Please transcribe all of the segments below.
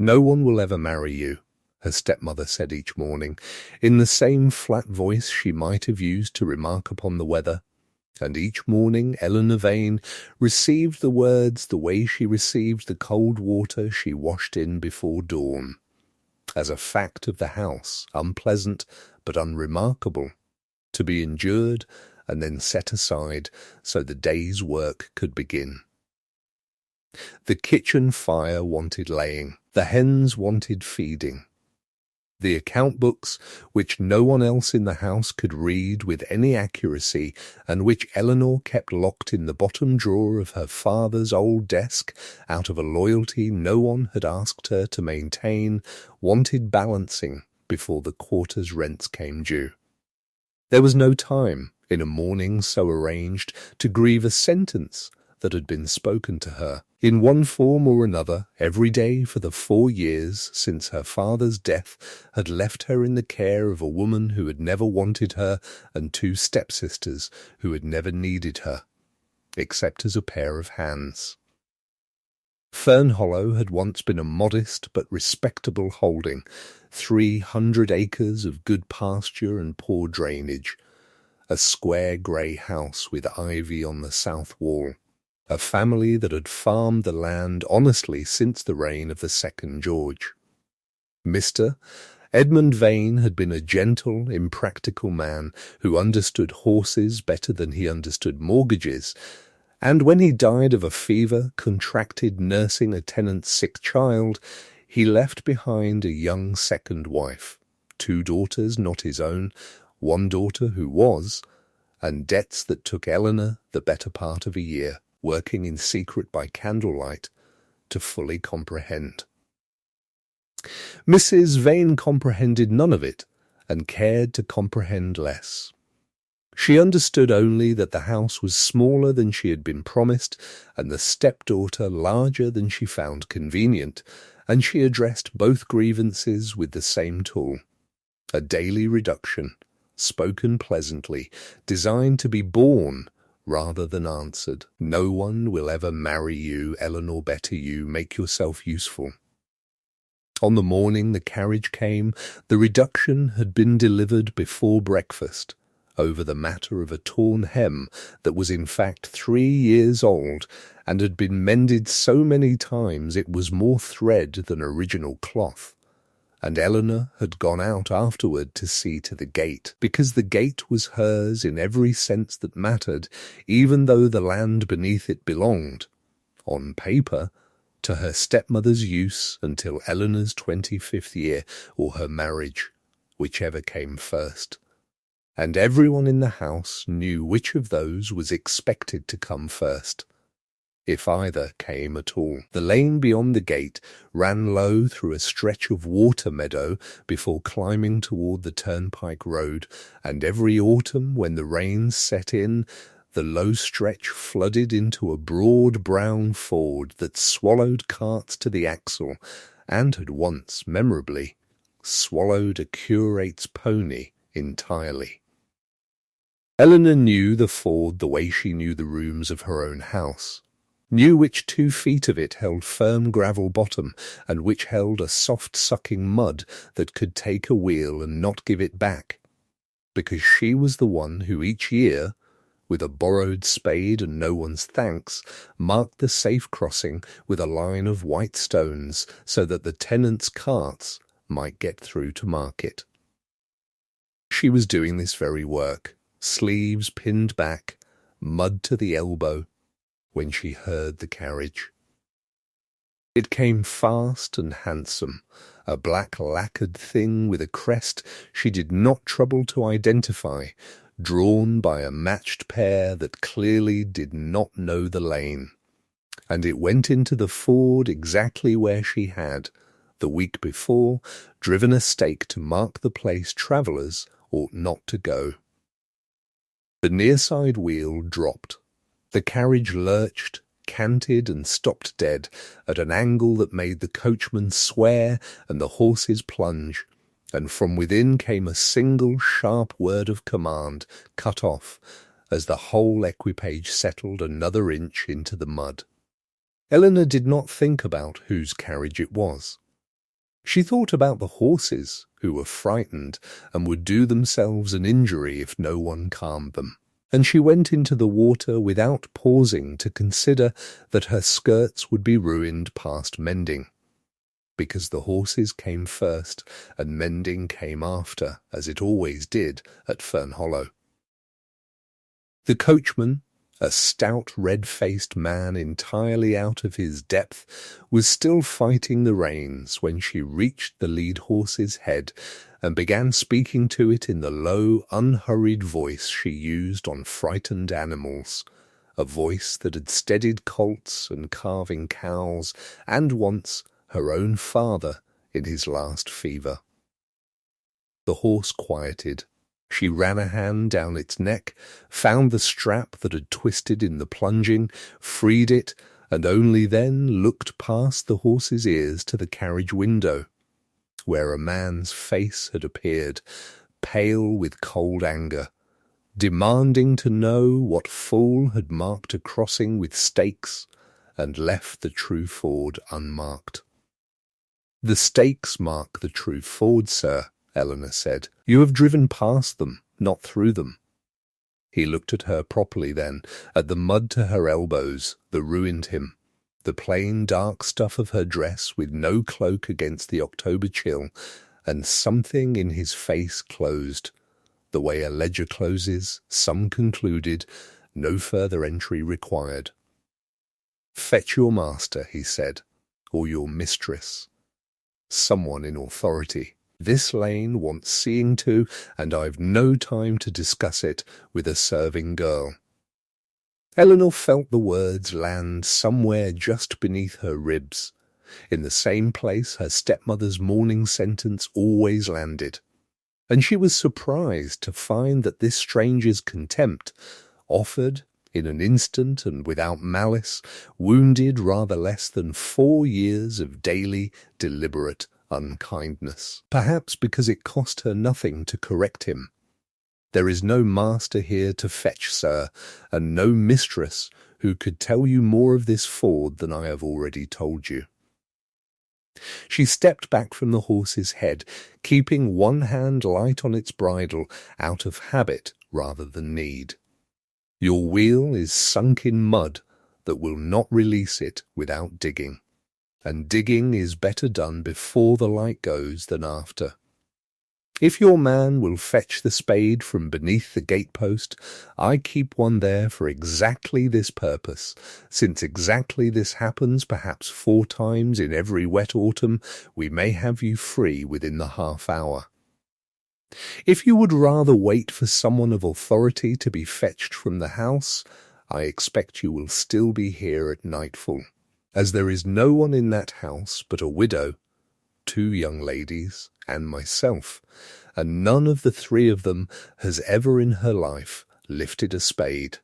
"No one will ever marry you," her stepmother said each morning, in the same flat voice she might have used to remark upon the weather. And each morning Eleanor Vane received the words the way she received the cold water she washed in before dawn, as a fact of the house, unpleasant but unremarkable, to be endured and then set aside so the day's work could begin. The kitchen fire wanted laying, the hens wanted feeding. The account books, which no one else in the house could read with any accuracy, and which Eleanor kept locked in the bottom drawer of her father's old desk out of a loyalty no one had asked her to maintain, wanted balancing before the quarter's rents came due. There was no time, in a morning so arranged, to grieve a sentence that had been spoken to her, in one form or another, every day for the 4 years since her father's death had left her in the care of a woman who had never wanted her and 2 stepsisters who had never needed her, except as a pair of hands. Fern Hollow had once been a modest but respectable holding, 300 acres of good pasture and poor drainage, a square grey house with ivy on the south wall, a family that had farmed the land honestly since the reign of the second George. Mr. Edmund Vane had been a gentle, impractical man who understood horses better than he understood mortgages, and when he died of a fever contracted nursing a tenant's sick child, he left behind a young second wife, 2 daughters not his own, 1 daughter who was, and debts that took Eleanor the better part of a year, working in secret by candlelight, to fully comprehend. Mrs. Vane comprehended none of it, and cared to comprehend less. She understood only that the house was smaller than she had been promised, and the stepdaughter larger than she found convenient, and she addressed both grievances with the same tool, a daily reduction, spoken pleasantly, designed to be borne rather than answered. "No one will ever marry you, Eleanor better you, make yourself useful." On the morning the carriage came, the reduction had been delivered before breakfast, over the matter of a torn hem that was in fact 3 years old, and had been mended so many times it was more thread than original cloth. And Eleanor had gone out afterward to see to the gate, because the gate was hers in every sense that mattered, even though the land beneath it belonged, on paper, to her stepmother's use until Eleanor's 25th year, or her marriage, whichever came first. And everyone in the house knew which of those was expected to come first, if either came at all. The lane beyond the gate ran low through a stretch of water meadow before climbing toward the turnpike road, and every autumn when the rains set in, the low stretch flooded into a broad brown ford that swallowed carts to the axle, and had once, memorably, swallowed a curate's pony entirely. Eleanor knew the ford the way she knew the rooms of her own house, knew which 2 feet of it held firm gravel bottom, and which held a soft-sucking mud that could take a wheel and not give it back, because she was the one who each year, with a borrowed spade and no one's thanks, marked the safe crossing with a line of white stones so that the tenants' carts might get through to market. She was doing this very work, sleeves pinned back, mud to the elbow, when she heard the carriage. It came fast and handsome, a black lacquered thing with a crest she did not trouble to identify, drawn by a matched pair that clearly did not know the lane. And it went into the ford exactly where she had, the week before, driven a stake to mark the place travellers ought not to go. The near side wheel dropped. The carriage lurched, canted and stopped dead at an angle that made the coachman swear and the horses plunge, and from within came a single sharp word of command, cut off, as the whole equipage settled another inch into the mud. Eleanor did not think about whose carriage it was. She thought about the horses, who were frightened and would do themselves an injury if no one calmed them. And she went into the water without pausing to consider that her skirts would be ruined past mending, because the horses came first and mending came after, as it always did at Fern Hollow. The coachman, a stout red-faced man entirely out of his depth, was still fighting the reins when she reached the lead horse's head and began speaking to it in the low, unhurried voice she used on frightened animals, a voice that had steadied colts and calving cows, and once her own father in his last fever. The horse quieted. She ran a hand down its neck, found the strap that had twisted in the plunging, freed it, and only then looked past the horse's ears to the carriage window, where a man's face had appeared, pale with cold anger, demanding to know what fool had marked a crossing with stakes and left the true ford unmarked. "The stakes mark the true ford, sir," Eleanor said. "You have driven past them, not through them." He looked at her properly then, at the mud to her elbows that ruined him, the plain dark stuff of her dress with no cloak against the October chill, and something in his face closed, the way a ledger closes, some concluded, no further entry required. "Fetch your master," he said, "or your mistress. Someone in authority. This lane wants seeing to, and I've no time to discuss it with a serving girl." Eleanor felt the words land somewhere just beneath her ribs, in the same place her stepmother's morning sentence always landed, and she was surprised to find that this stranger's contempt, offered in an instant and without malice, wounded rather less than 4 years of daily, deliberate unkindness, perhaps because it cost her nothing to correct him. "There is no master here to fetch, sir, and no mistress who could tell you more of this ford than I have already told you." She stepped back from the horse's head, keeping one hand light on its bridle out of habit rather than need. "Your wheel is sunk in mud that will not release it without digging, and digging is better done before the light goes than after. If your man will fetch the spade from beneath the gatepost, I keep one there for exactly this purpose. Since exactly this happens perhaps 4 times in every wet autumn, we may have you free within the half-hour. If you would rather wait for someone of authority to be fetched from the house, I expect you will still be here at nightfall, as there is no one in that house but a widow, 2 young ladies, and myself, and none of the 3 of them has ever in her life lifted a spade."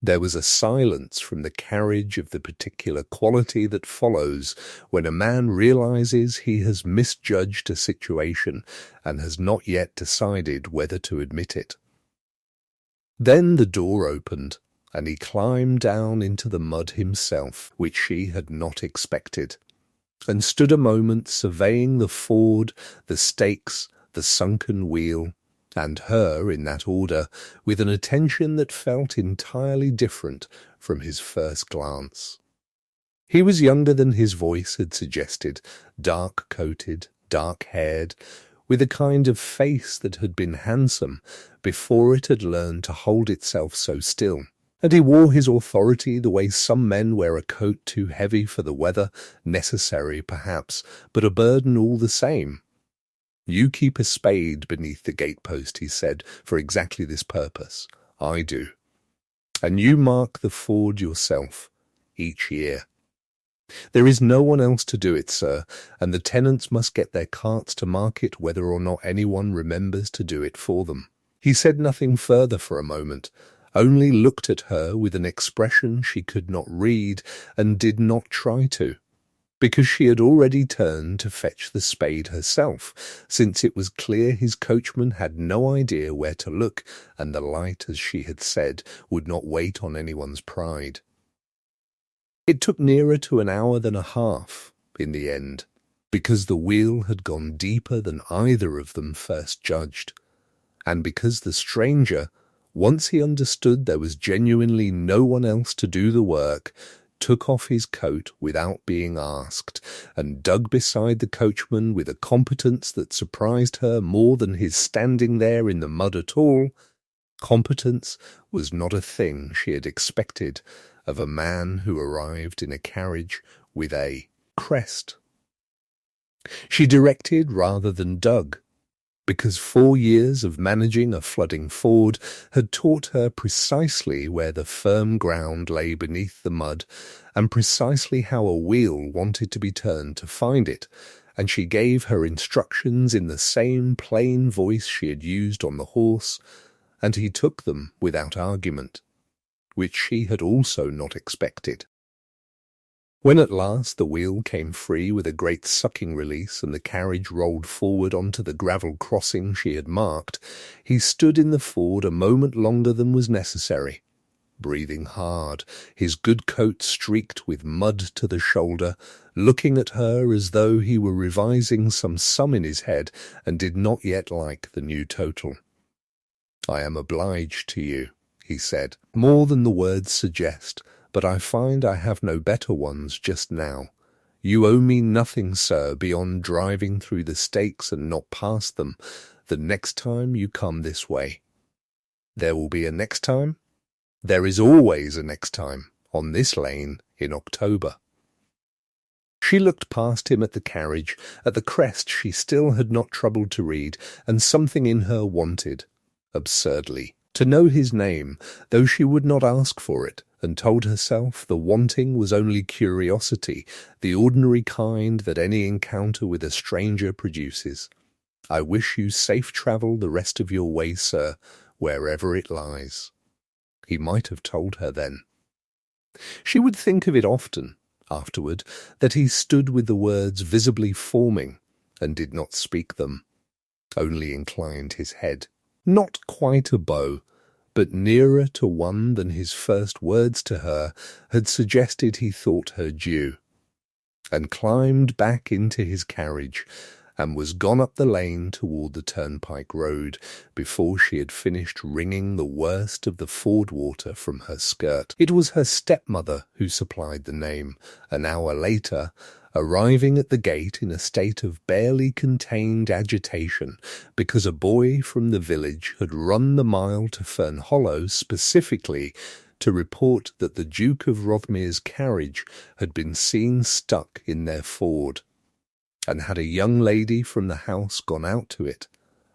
There was a silence from the carriage of the particular quality that follows when a man realizes he has misjudged a situation and has not yet decided whether to admit it. Then the door opened, and he climbed down into the mud himself, which she had not expected, and stood a moment surveying the ford, the stakes, the sunken wheel, and her in that order, with an attention that felt entirely different from his first glance. He was younger than his voice had suggested, dark-coated, dark-haired, with a kind of face that had been handsome before it had learned to hold itself so still. And he wore his authority the way some men wear a coat too heavy for the weather, necessary perhaps, but a burden all the same. "You keep a spade beneath the gatepost," he said, "for exactly this purpose. I do. And you mark the ford yourself, each year. There is no one else to do it, sir, and the tenants must get their carts to mark it whether or not anyone remembers to do it for them." He said nothing further for a moment, only looked at her with an expression she could not read and did not try to, because she had already turned to fetch the spade herself, since it was clear his coachman had no idea where to look, and the light, as she had said, would not wait on anyone's pride. It took nearer to an hour than a half, in the end, because the wheel had gone deeper than either of them first judged, and because the stranger, once he understood there was genuinely no one else to do the work, took off his coat without being asked, and dug beside the coachman with a competence that surprised her more than his standing there in the mud at all. Competence was not a thing she had expected of a man who arrived in a carriage with a crest. She directed rather than dug, because 4 years of managing a flooding ford had taught her precisely where the firm ground lay beneath the mud, and precisely how a wheel wanted to be turned to find it, and she gave her instructions in the same plain voice she had used on the horse, and he took them without argument, which she had also not expected. When at last the wheel came free with a great sucking release and the carriage rolled forward onto the gravel crossing she had marked, he stood in the ford a moment longer than was necessary, breathing hard, his good coat streaked with mud to the shoulder, looking at her as though he were revising some sum in his head and did not yet like the new total. "I am obliged to you," he said, "more than the words suggest, but I find I have no better ones just now. You owe me nothing, sir, beyond driving through the stakes and not past them, the next time you come this way." "There will be a next time?" "There is always a next time, on this lane, in October." She looked past him at the carriage, at the crest she still had not troubled to read, and something in her wanted, absurdly, to know his name, though she would not ask for it, and told herself the wanting was only curiosity, the ordinary kind that any encounter with a stranger produces. "I wish you safe travel the rest of your way, sir, wherever it lies." He might have told her then. She would think of it often, afterward, that he stood with the words visibly forming, and did not speak them, only inclined his head. Not quite a bow, but nearer to one than his first words to her had suggested he thought her due, and climbed back into his carriage, and was gone up the lane toward the turnpike road before she had finished wringing the worst of the ford water from her skirt. It was her stepmother who supplied the name, an hour later, arriving at the gate in a state of barely contained agitation because a boy from the village had run the mile to Fern Hollow specifically to report that the Duke of Rothmere's carriage had been seen stuck in their ford. And had a young lady from the house gone out to it?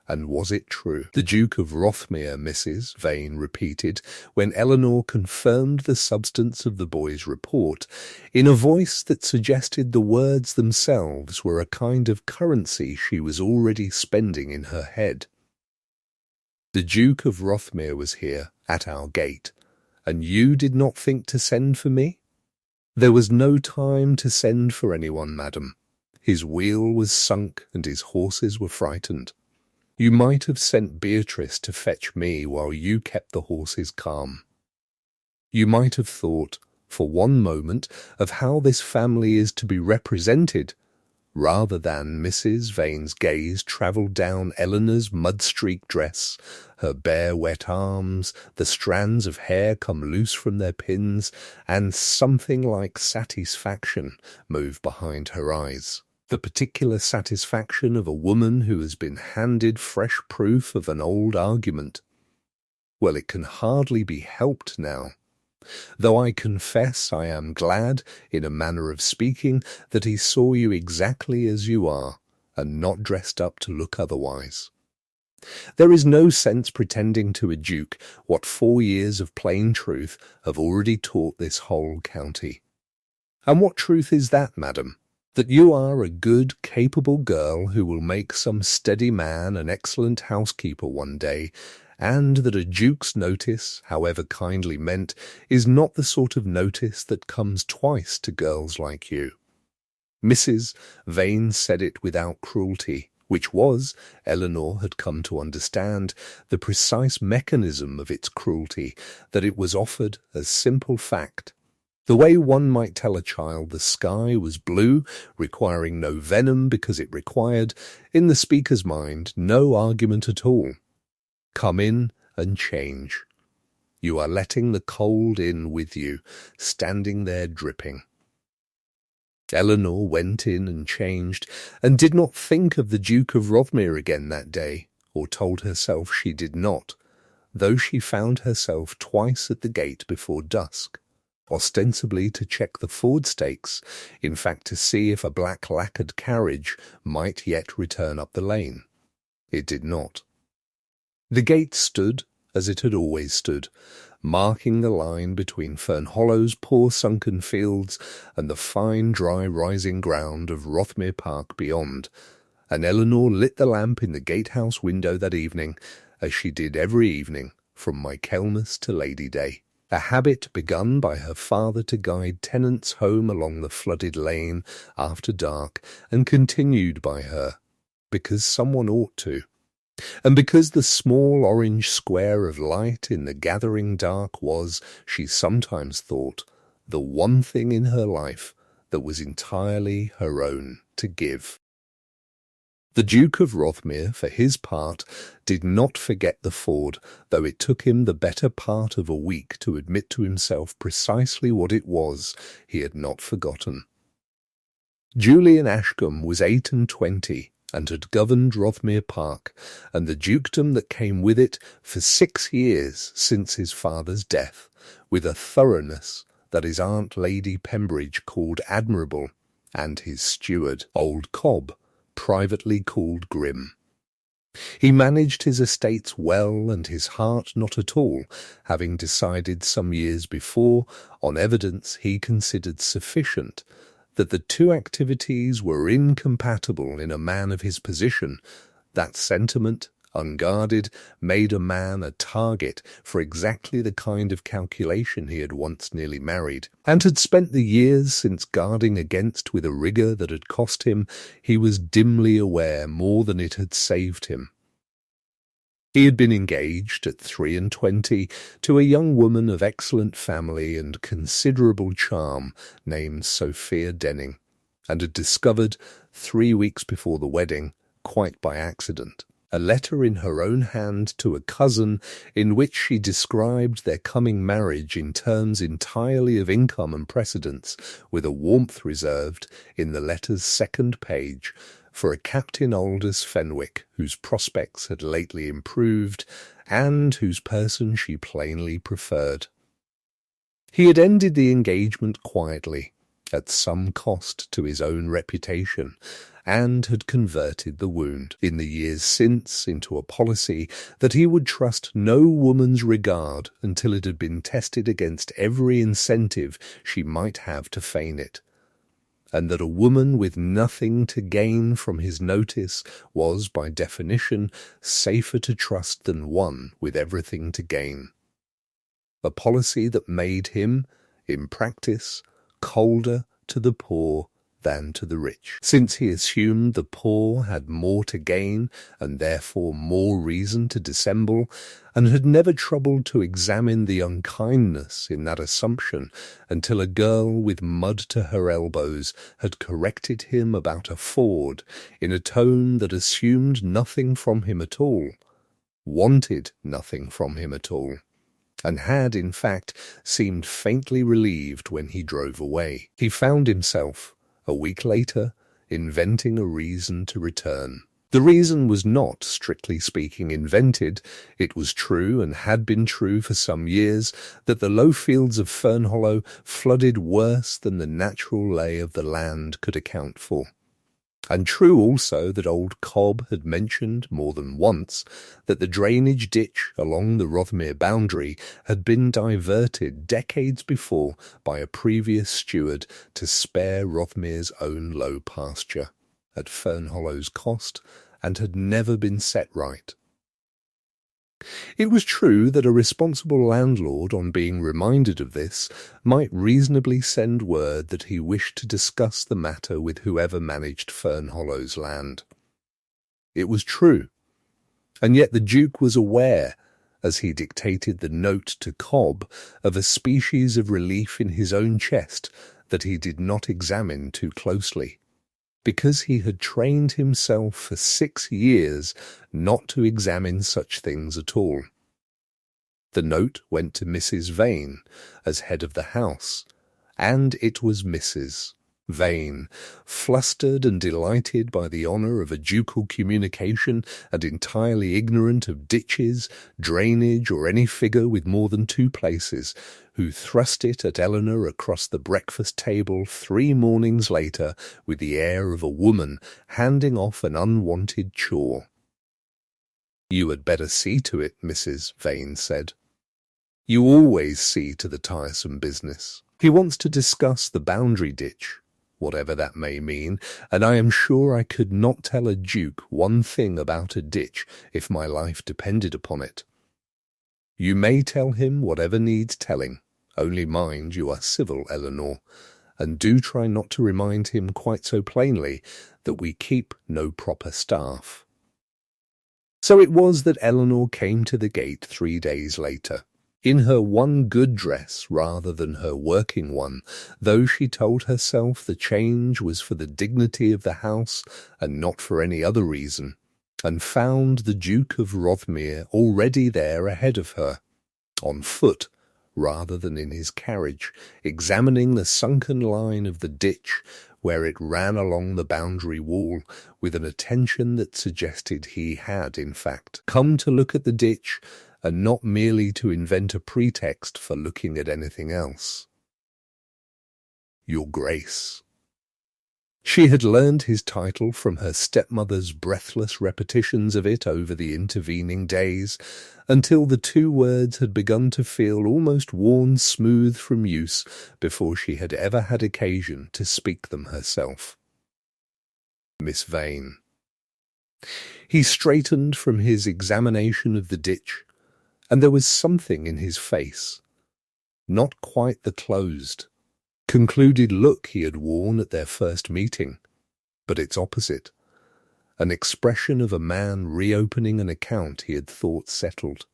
And was it true? "The Duke of Rothmere, Mrs. Vane repeated, when Eleanor confirmed the substance of the boy's report, in a voice that suggested the words themselves were a kind of currency she was already spending in her head. "The Duke of Rothmere was here, at our gate, and you did not think to send for me?" "There was no time to send for anyone, madam. His wheel was sunk and his horses were frightened. You might have sent Beatrice to fetch me while you kept the horses calm. You might have thought, for one moment, of how this family is to be represented, rather than Mrs. Vane's gaze travelled down Eleanor's mud-streaked dress, her bare wet arms, the strands of hair come loose from their pins, and something like satisfaction moved behind her eyes. The particular satisfaction of a woman who has been handed fresh proof of an old argument. Well, it can hardly be helped now. Though I confess I am glad, in a manner of speaking, that he saw you exactly as you are, and not dressed up to look otherwise. There is no sense pretending to a duke what 4 years of plain truth have already taught this whole county. And what truth is that, madam? That you are a good, capable girl who will make some steady man an excellent housekeeper one day, and that a duke's notice, however kindly meant, is not the sort of notice that comes twice to girls like you. Mrs. Vane said it without cruelty, which was, Eleanor had come to understand, the precise mechanism of its cruelty, that it was offered as simple fact. The way one might tell a child the sky was blue, requiring no venom because it required, in the speaker's mind, no argument at all. Come in and change. You are letting the cold in with you, standing there dripping. Eleanor went in and changed, and did not think of the Duke of Rothermere again that day, or told herself she did not, though she found herself twice at the gate before dusk, ostensibly to check the ford stakes, in fact to see if a black lacquered carriage might yet return up the lane. It did not. The gate stood as it had always stood, marking the line between Fern Hollow's poor sunken fields and the fine dry rising ground of Rothermere Park beyond, and Eleanor lit the lamp in the gatehouse window that evening, as she did every evening from Michaelmas to Lady Day, a habit begun by her father to guide tenants home along the flooded lane after dark, and continued by her, because someone ought to. And because the small orange square of light in the gathering dark was, she sometimes thought, the one thing in her life that was entirely her own to give. The Duke of Rothermere, for his part, did not forget the ford, though it took him the better part of a week to admit to himself precisely what it was he had not forgotten. Julian Ashcombe was 28 and had governed Rothermere Park, and the dukedom that came with it, for 6 years since his father's death, with a thoroughness that his aunt Lady Pembridge called admirable, and his steward, old Cobb, privately called grim. He managed his estates well, and his heart not at all, having decided some years before, on evidence he considered sufficient, that the two activities were incompatible in a man of his position. That sentiment, unguarded, made a man a target for exactly the kind of calculation he had once nearly married, and had spent the years since guarding against with a rigour that had cost him, he was dimly aware, more than it had saved him. He had been engaged at 23 to a young woman of excellent family and considerable charm named Sophia Denning, and had discovered, 3 weeks before the wedding, quite by accident, a letter in her own hand to a cousin in which she described their coming marriage in terms entirely of income and precedence, with a warmth reserved, in the letter's second page, for a Captain Aldous Fenwick, whose prospects had lately improved, and whose person she plainly preferred. He had ended the engagement quietly, at some cost to his own reputation, and had converted the wound, in the years since, into a policy that he would trust no woman's regard until it had been tested against every incentive she might have to feign it, and that a woman with nothing to gain from his notice was, by definition, safer to trust than one with everything to gain. A policy that made him, in practice, colder to the poor than to the rich, since he assumed the poor had more to gain and therefore more reason to dissemble, and had never troubled to examine the unkindness in that assumption until a girl with mud to her elbows had corrected him about a ford in a tone that assumed nothing from him at all, wanted nothing from him at all, and had, in fact, seemed faintly relieved when he drove away. He found himself, a week later, inventing a reason to return. The reason was not, strictly speaking, invented. It was true, and had been true for some years, that the low fields of Fern Hollow flooded worse than the natural lay of the land could account for. And true also that old Cobb had mentioned more than once that the drainage ditch along the Rothermere boundary had been diverted decades before by a previous steward to spare Rothermere's own low pasture, at Fern Hollow's cost, and had never been set right. It was true that a responsible landlord, on being reminded of this, might reasonably send word that he wished to discuss the matter with whoever managed Fern Hollow's land. It was true, and yet the Duke was aware, as he dictated the note to Cobb of a species of relief in his own chest that he did not examine too closely, because he had trained himself for 6 years not to examine such things at all. The note went to Mrs. Vane as head of the house, and it was Mrs. Vane, flustered and delighted by the honour of a ducal communication and entirely ignorant of ditches, drainage, or any figure with more than 2 places, who thrust it at Eleanor across the breakfast table 3 mornings later with the air of a woman handing off an unwanted chore. "You had better see to it," Mrs. Vane said. "You always see to the tiresome business. He wants to discuss the boundary ditch, whatever that may mean, and I am sure I could not tell a duke one thing about a ditch if my life depended upon it. You may tell him whatever needs telling, only mind you are civil, Eleanor, and do try not to remind him quite so plainly that we keep no proper staff." So it was that Eleanor came to the gate 3 days later, in her one good dress rather than her working one, though she told herself the change was for the dignity of the house and not for any other reason, and found the Duke of Rothermere already there ahead of her, on foot rather than in his carriage, examining the sunken line of the ditch where it ran along the boundary wall with an attention that suggested he had, in fact, come to look at the ditch and not merely to invent a pretext for looking at anything else. "Your Grace." She had learned his title from her stepmother's breathless repetitions of it over the intervening days, until the 2 words had begun to feel almost worn smooth from use before she had ever had occasion to speak them herself. Miss Vane. He straightened from his examination of the ditch, and there was something in his face, not quite the closed, concluded look he had worn at their first meeting, but its opposite, an expression of a man reopening an account he had thought settled.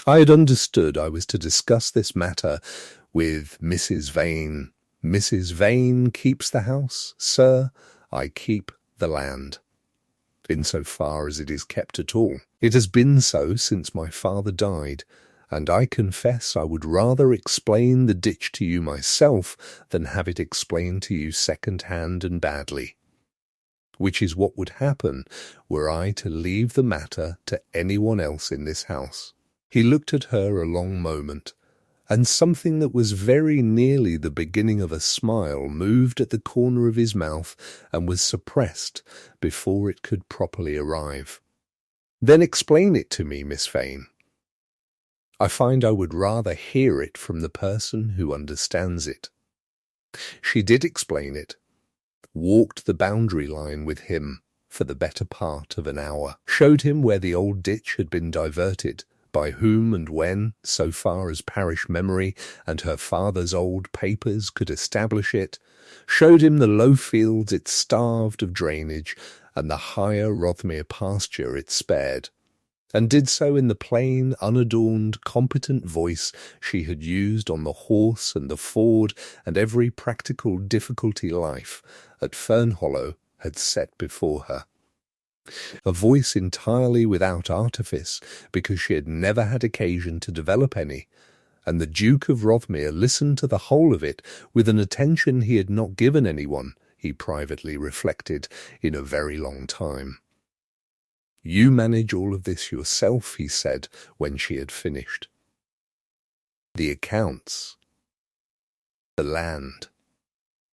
"I had understood I was to discuss this matter with Mrs. Vane. Mrs. Vane keeps the house, sir. I keep the land, insofar as it is kept at all. It has been so since my father died, and I confess I would rather explain the ditch to you myself than have it explained to you second-hand and badly, which is what would happen were I to leave the matter to anyone else in this house." He looked at her a long moment, and something that was very nearly the beginning of a smile moved at the corner of his mouth and was suppressed before it could properly arrive. "Then explain it to me, Miss Vane. I find I would rather hear it from the person who understands it." She did explain it, walked the boundary line with him for the better part of an hour, showed him where the old ditch had been diverted, by whom and when, so far as parish memory and her father's old papers could establish it, showed him the low fields it starved of drainage and the higher Rothermere pasture it spared, and did so in the plain, unadorned, competent voice she had used on the horse and the ford and every practical difficulty life at Fern Hollow had set before her. A voice entirely without artifice, because she had never had occasion to develop any, and the Duke of Rothermere listened to the whole of it with an attention he had not given anyone, he privately reflected, in a very long time. "You manage all of this yourself," he said, when she had finished. "The accounts, the land,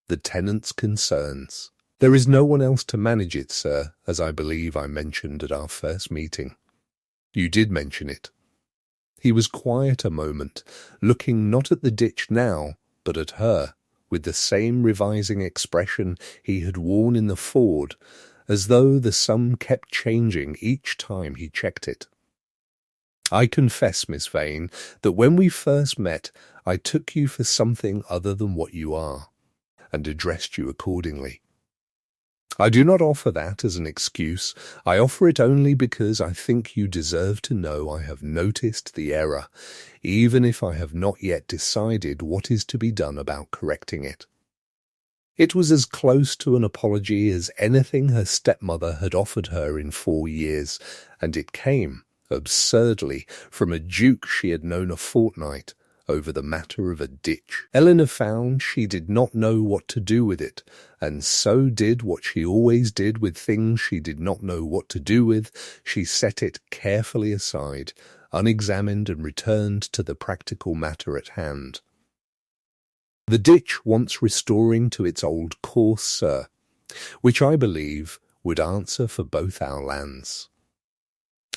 the tenants' concerns. There is no one else to manage it, sir, as I believe I mentioned at our first meeting." "You did mention it." He was quiet a moment, looking not at the ditch now, but at her, with the same revising expression he had worn in the ford, as though the sum kept changing each time he checked it. "I confess, Miss Vane, that when we first met I took you for something other than what you are, and addressed you accordingly. I do not offer that as an excuse. I offer it only because I think you deserve to know I have noticed the error, even if I have not yet decided what is to be done about correcting it. It was as close to an apology as anything her stepmother had offered her in 4 years, and it came, absurdly, from a duke she had known a fortnight, over the matter of a ditch. Eleanor found she did not know what to do with it, and so did what she always did with things she did not know what to do with. She set it carefully aside, unexamined, and returned to the practical matter at hand. The ditch wants restoring to its old course, sir, which I believe would answer for both our lands.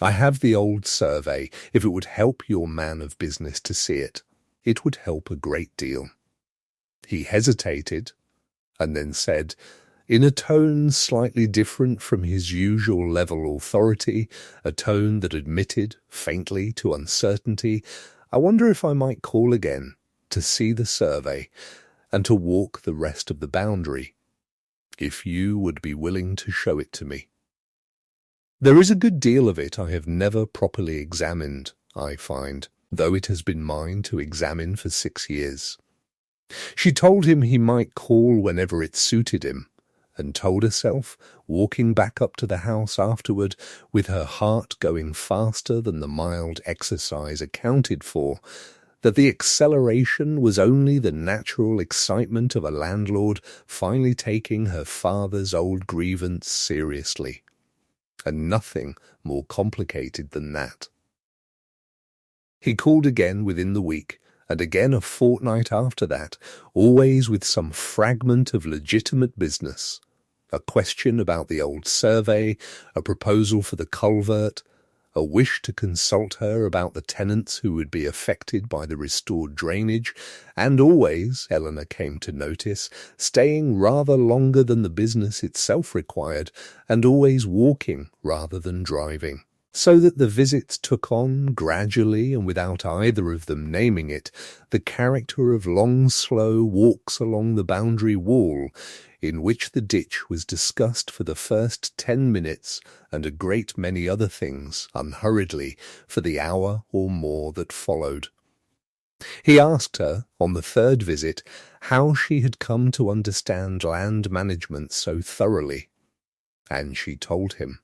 I have the old survey, if it would help your man of business to see it. It would help a great deal. He hesitated, and then said, in a tone slightly different from his usual level authority, a tone that admitted, faintly, to uncertainty, I wonder if I might call again to see the survey and to walk the rest of the boundary, if you would be willing to show it to me. There is a good deal of it I have never properly examined, I find, though it has been mine to examine for 6 years. She told him he might call whenever it suited him, and told herself, walking back up to the house afterward, with her heart going faster than the mild exercise accounted for, that the acceleration was only the natural excitement of a landlord finally taking her father's old grievance seriously, and nothing more complicated than that. He called again within the week, and again a fortnight after that, always with some fragment of legitimate business, a question about the old survey, a proposal for the culvert, a wish to consult her about the tenants who would be affected by the restored drainage, and always, Eleanor came to notice, staying rather longer than the business itself required, and always walking rather than driving. So that the visits took on, gradually and without either of them naming it, the character of long, slow walks along the boundary wall, in which the ditch was discussed for the first 10 minutes and a great many other things, unhurriedly, for the hour or more that followed. He asked her, on the 3rd visit, how she had come to understand land management so thoroughly, and she told him,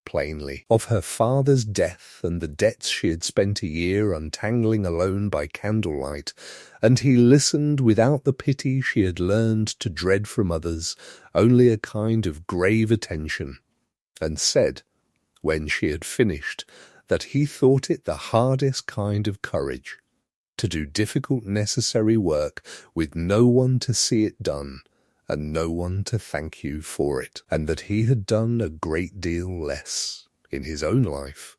plainly, of her father's death and the debts she had spent a year untangling alone by candlelight, and he listened without the pity she had learned to dread from others, only a kind of grave attention, and said, when she had finished, that he thought it the hardest kind of courage, to do difficult necessary work with no one to see it done, and no one to thank you for it, and that he had done a great deal less in his own life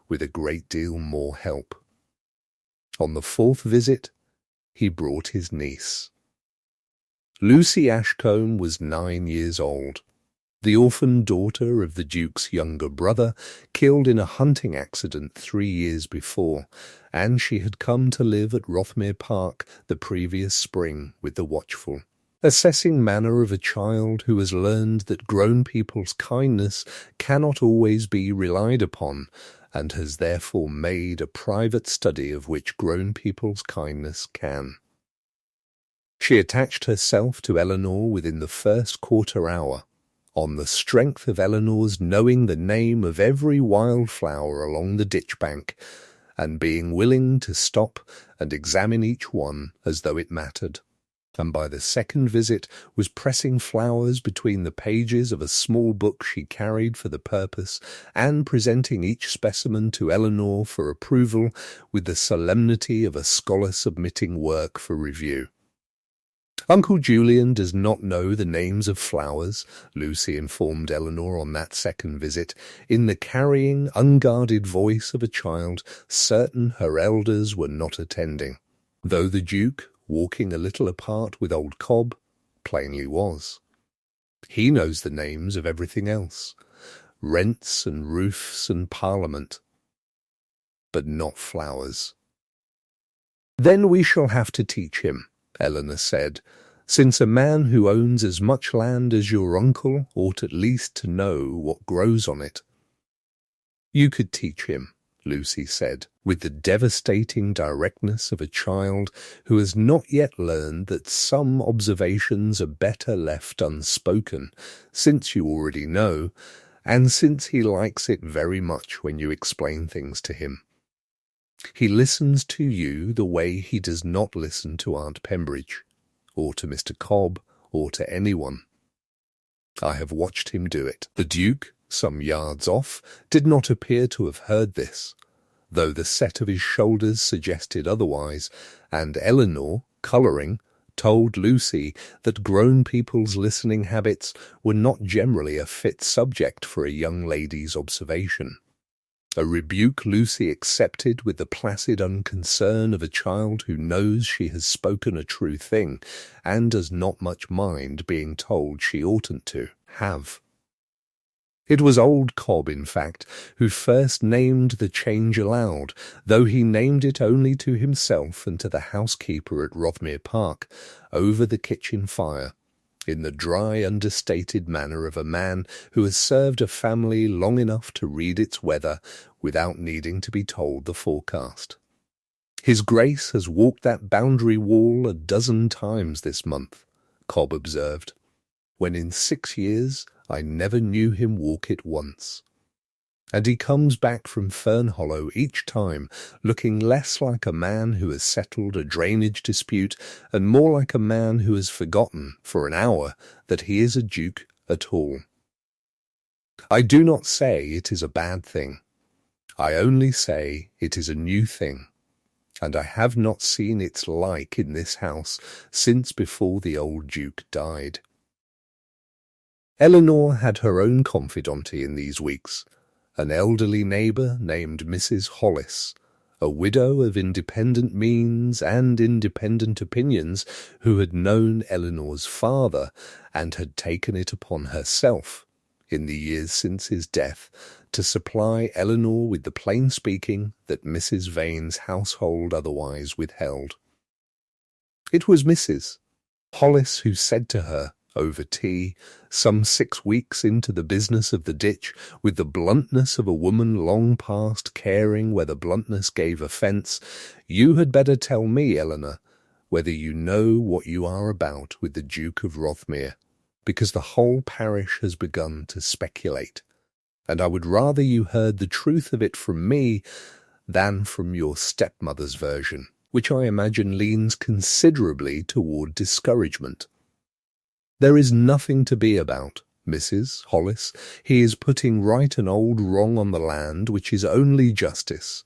with a great deal more help. On the 4th visit, he brought his niece. Lucy Ashcombe was 9 years old, the orphan daughter of the Duke's younger brother, killed in a hunting accident 3 years before, and she had come to live at Rothmere Park the previous spring with the watchful, assessing manner of a child who has learned that grown people's kindness cannot always be relied upon, and has therefore made a private study of which grown people's kindness can. She attached herself to Eleanor within the first quarter hour, on the strength of Eleanor's knowing the name of every wildflower along the ditch bank, and being willing to stop and examine each one as though it mattered, and by the 2nd visit was pressing flowers between the pages of a small book she carried for the purpose, and presenting each specimen to Eleanor for approval with the solemnity of a scholar submitting work for review. Uncle Julian does not know the names of flowers, Lucy informed Eleanor on that 2nd visit, in the carrying, unguarded voice of a child certain her elders were not attending, though the Duke, walking a little apart with old Cobb, plainly was. He knows the names of everything else, rents and roofs and Parliament, but not flowers. Then we shall have to teach him, Eleanor said, since a man who owns as much land as your uncle ought at least to know what grows on it." "You could teach him," Lucy said, with the devastating directness of a child who has not yet learned that some observations are better left unspoken, since you already know, and since he likes it very much when you explain things to him. He listens to you the way he does not listen to Aunt Pembridge, or to Mr. Cobb, or to anyone. I have watched him do it. The Duke, some yards off, did not appear to have heard this, though the set of his shoulders suggested otherwise, and Eleanor, colouring, told Lucy that grown people's listening habits were not generally a fit subject for a young lady's observation. A rebuke Lucy accepted with the placid unconcern of a child who knows she has spoken a true thing and does not much mind being told she oughtn't to have. It was old Cobb, in fact, who first named the change aloud, though he named it only to himself and to the housekeeper at Rothmere Park, over the kitchen fire, in the dry, understated manner of a man who has served a family long enough to read its weather without needing to be told the forecast. "His Grace has walked that boundary wall a dozen times this month," Cobb observed, "when in 6 years I never knew him walk it once. And he comes back from Fern Hollow each time looking less like a man who has settled a drainage dispute and more like a man who has forgotten for an hour that he is a duke at all. I do not say it is a bad thing. I only say it is a new thing, and I have not seen its like in this house since before the old duke died." Eleanor had her own confidante in these weeks, an elderly neighbour named Mrs. Hollis, a widow of independent means and independent opinions who had known Eleanor's father and had taken it upon herself, in the years since his death, to supply Eleanor with the plain speaking that Mrs. Vane's household otherwise withheld. It was Mrs. Hollis who said to her, over tea, some 6 weeks into the business of the ditch, with the bluntness of a woman long past caring whether bluntness gave offence, "You had better tell me, Eleanor, whether you know what you are about with the Duke of Rothmere, because the whole parish has begun to speculate, and I would rather you heard the truth of it from me than from your stepmother's version, which I imagine leans considerably toward discouragement. There is nothing to be about, Mrs. Hollis. He is putting right an old wrong on the land, which is only justice,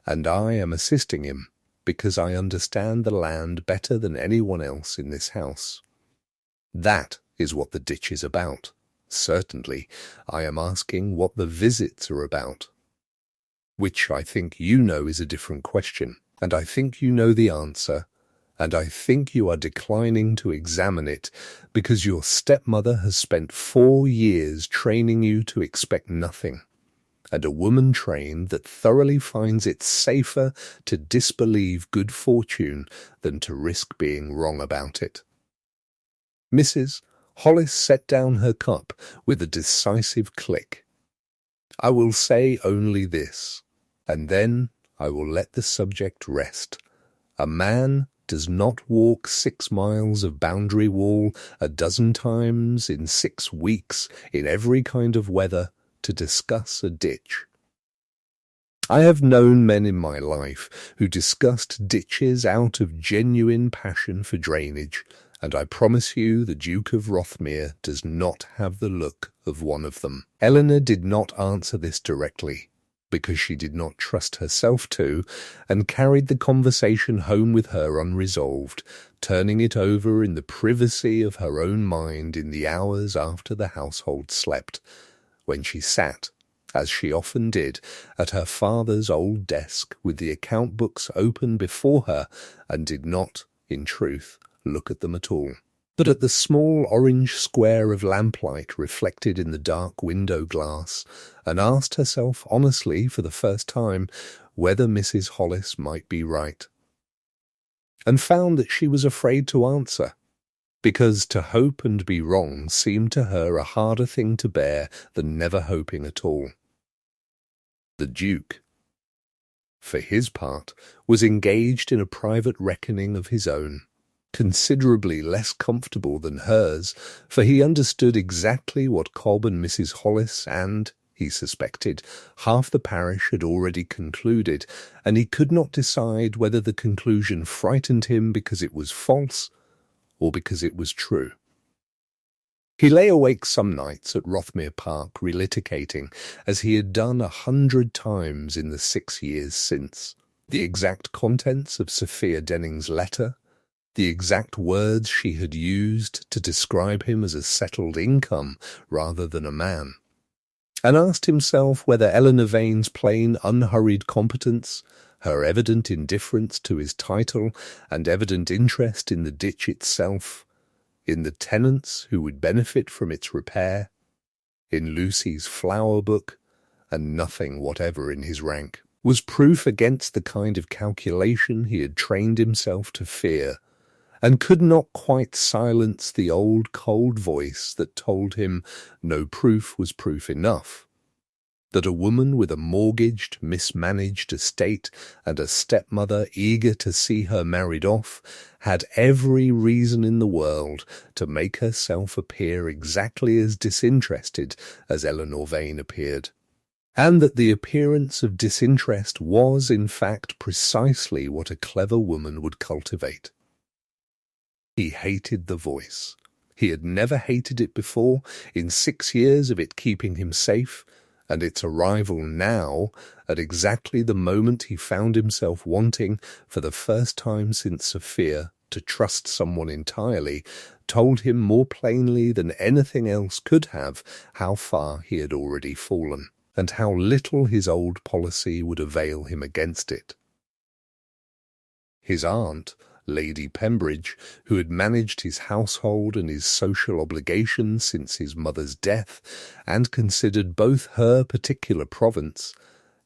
and I am assisting him, because I understand the land better than anyone else in this house. That is what the ditch is about. Certainly, I am asking what the visits are about, which I think you know is a different question, and I think you know the answer, and I think you are declining to examine it because your stepmother has spent 4 years training you to expect nothing, and a woman trained that thoroughly finds it safer to disbelieve good fortune than to risk being wrong about it." Mrs. Hollis set down her cup with a decisive click. "I will say only this, and then I will let the subject rest. A man does not walk 6 miles of boundary wall a dozen times in 6 weeks in every kind of weather to discuss a ditch. I have known men in my life who discussed ditches out of genuine passion for drainage, and I promise you the Duke of Rothmere does not have the look of one of them." Eleanor did not answer this directly, because she did not trust herself to, and carried the conversation home with her unresolved, turning it over in the privacy of her own mind in the hours after the household slept, when she sat, as she often did, at her father's old desk with the account books open before her, and did not, in truth, look at them at all, but at the small orange square of lamplight reflected in the dark window glass, and asked herself honestly for the first time whether Mrs. Hollis might be right, and found that she was afraid to answer, because to hope and be wrong seemed to her a harder thing to bear than never hoping at all. The Duke, for his part, was engaged in a private reckoning of his own, considerably less comfortable than hers, for he understood exactly what Cobb and Mrs. Hollis and, he suspected, half the parish had already concluded, and he could not decide whether the conclusion frightened him because it was false or because it was true. He lay awake some nights at Rothmere Park relitigating, as he had done 100 times in the 6 years since, the exact contents of Sophia Denning's letter, the exact words she had used to describe him as a settled income rather than a man, and asked himself whether Eleanor Vane's plain, unhurried competence, her evident indifference to his title and evident interest in the ditch itself, in the tenants who would benefit from its repair, in Lucy's flower book, and nothing whatever in his rank, was proof against the kind of calculation he had trained himself to fear, and could not quite silence the old cold voice that told him no proof was proof enough, that a woman with a mortgaged, mismanaged estate and a stepmother eager to see her married off had every reason in the world to make herself appear exactly as disinterested as Eleanor Vane appeared, and that the appearance of disinterest was, in fact, precisely what a clever woman would cultivate. He hated the voice. He had never hated it before, in 6 years of it keeping him safe, and its arrival now, at exactly the moment he found himself wanting, for the first time since Sophia, to trust someone entirely, told him more plainly than anything else could have how far he had already fallen, and how little his old policy would avail him against it. His aunt, Lady Pembridge, who had managed his household and his social obligations since his mother's death, and considered both her particular province,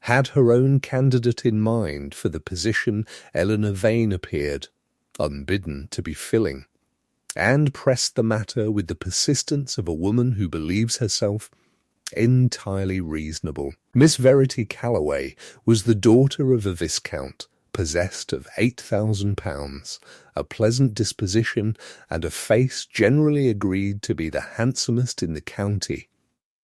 had her own candidate in mind for the position Eleanor Vane appeared, unbidden, to be filling, and pressed the matter with the persistence of a woman who believes herself entirely reasonable. Miss Verity Calloway was the daughter of a viscount, possessed of £8,000, a pleasant disposition, and a face generally agreed to be the handsomest in the county,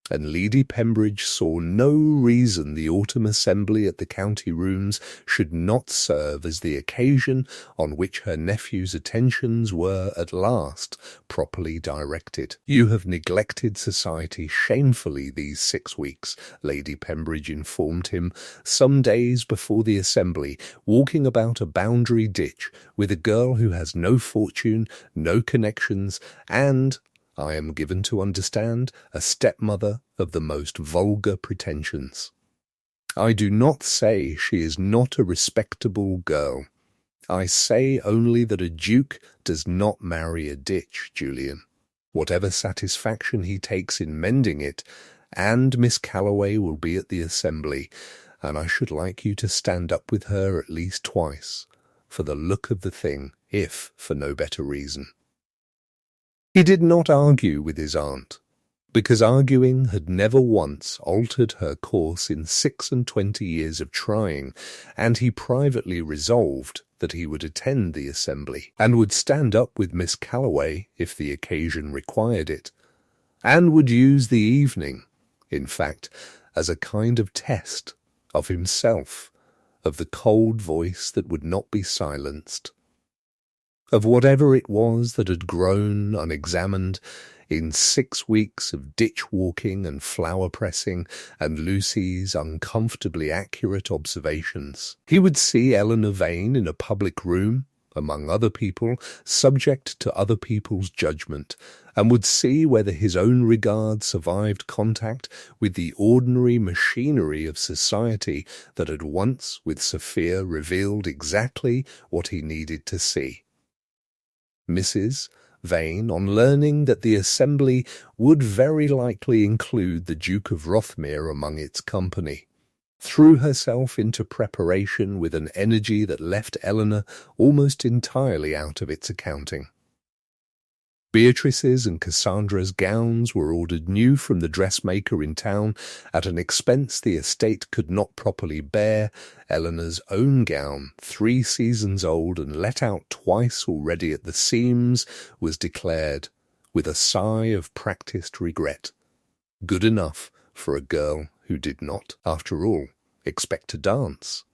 and Lady Pembridge saw no reason the autumn assembly at the county rooms should not serve as the occasion on which her nephew's attentions were at last properly directed. "You have neglected society shamefully these 6 weeks," Lady Pembridge informed him, some days before the assembly, walking about a boundary ditch with a girl who has no fortune, no connections, and, I am given to understand, a stepmother of the most vulgar pretensions. "I do not say she is not a respectable girl. I say only that a duke does not marry a ditch, Julian, whatever satisfaction he takes in mending it, and Miss Calloway will be at the assembly, and I should like you to stand up with her at least twice, for the look of the thing, if for no better reason." He did not argue with his aunt, because arguing had never once altered her course in 26 years of trying, and he privately resolved that he would attend the assembly, and would stand up with Miss Calloway if the occasion required it, and would use the evening, in fact, as a kind of test of himself, of the cold voice that would not be silenced, of whatever it was that had grown unexamined in 6 weeks of ditch-walking and flower-pressing and Lucy's uncomfortably accurate observations. He would see Eleanor Vane in a public room, among other people, subject to other people's judgment, and would see whether his own regard survived contact with the ordinary machinery of society that had once, with Sophia, revealed exactly what he needed to see. Mrs. Vane, on learning that the assembly would very likely include the Duke of Rothmere among its company, threw herself into preparation with an energy that left Eleanor almost entirely out of its accounting. Beatrice's and Cassandra's gowns were ordered new from the dressmaker in town at an expense the estate could not properly bear. Eleanor's own gown, 3 seasons old and let out twice already at the seams, was declared, with a sigh of practised regret, good enough for a girl who did not, after all, expect to dance.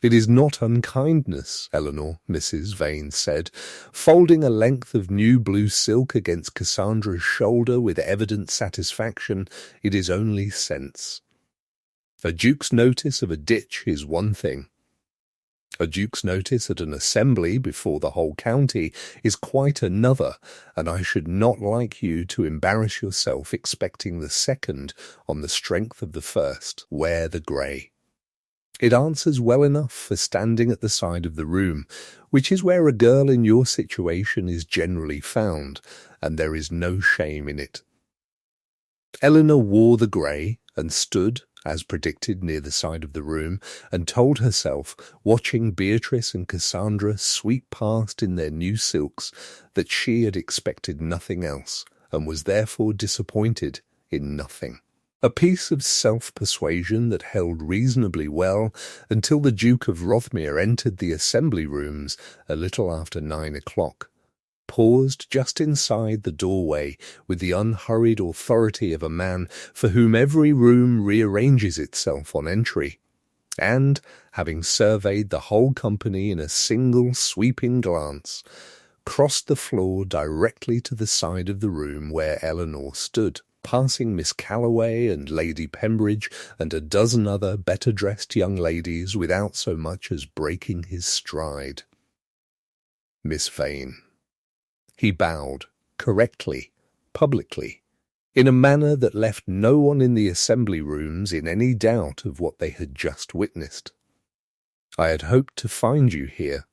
"It is not unkindness, Eleanor," Mrs. Vane said, folding a length of new blue silk against Cassandra's shoulder with evident satisfaction. "It is only sense. A duke's notice of a ditch is one thing. A duke's notice at an assembly before the whole county is quite another, and I should not like you to embarrass yourself expecting the second on the strength of the first. Wear the grey. It answers well enough for standing at the side of the room, which is where a girl in your situation is generally found, and there is no shame in it." Eleanor wore the grey and stood, as predicted, near the side of the room, and told herself, watching Beatrice and Cassandra sweep past in their new silks, that she had expected nothing else, and was therefore disappointed in nothing. A piece of self-persuasion that held reasonably well until the Duke of Rothmere entered the assembly rooms a little after 9 o'clock, paused just inside the doorway with the unhurried authority of a man for whom every room rearranges itself on entry, and, having surveyed the whole company in a single sweeping glance, crossed the floor directly to the side of the room where Eleanor stood, passing Miss Calloway and Lady Pembridge and a dozen other better-dressed young ladies without so much as breaking his stride. Miss Vane. He bowed, correctly, publicly, in a manner that left no one in the assembly rooms in any doubt of what they had just witnessed. "I had hoped to find you here.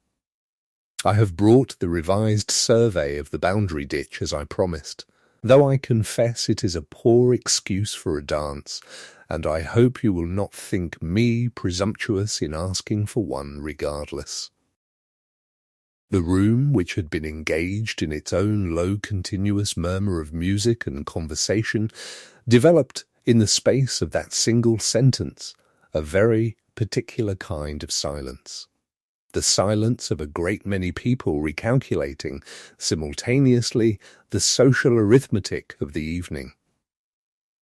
I have brought the revised survey of the boundary ditch as I promised, though I confess it is a poor excuse for a dance, and I hope you will not think me presumptuous in asking for one regardless." The room, which had been engaged in its own low continuous murmur of music and conversation, developed, in the space of that single sentence, a very particular kind of silence. The silence of a great many people recalculating, simultaneously, the social arithmetic of the evening.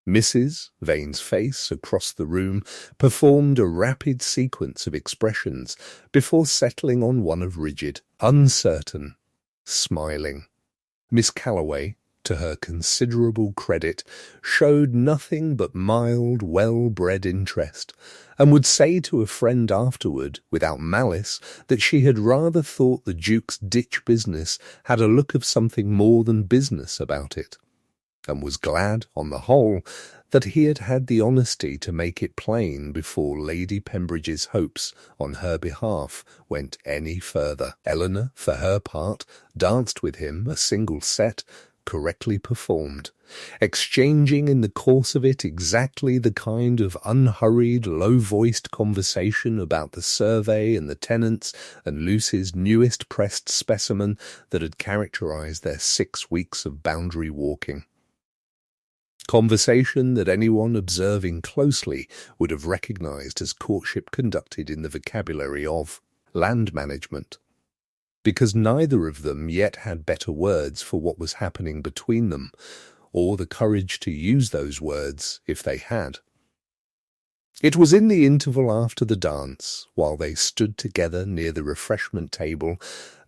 Mrs. Vane's face across the room performed a rapid sequence of expressions before settling on one of rigid, uncertain, smiling. Miss Calloway, to her considerable credit, showed nothing but mild, well-bred interest, and would say to a friend afterward, without malice, that she had rather thought the Duke's ditch business had a look of something more than business about it, and was glad, on the whole, that he had had the honesty to make it plain before Lady Pembridge's hopes on her behalf went any further. Eleanor, for her part, danced with him a single set, correctly performed, exchanging in the course of it exactly the kind of unhurried, low-voiced conversation about the survey and the tenants and Lucy's newest pressed specimen that had characterized their 6 weeks of boundary walking. Conversation that anyone observing closely would have recognized as courtship conducted in the vocabulary of land management, because neither of them yet had better words for what was happening between them, or the courage to use those words if they had. It was in the interval after the dance, while they stood together near the refreshment table,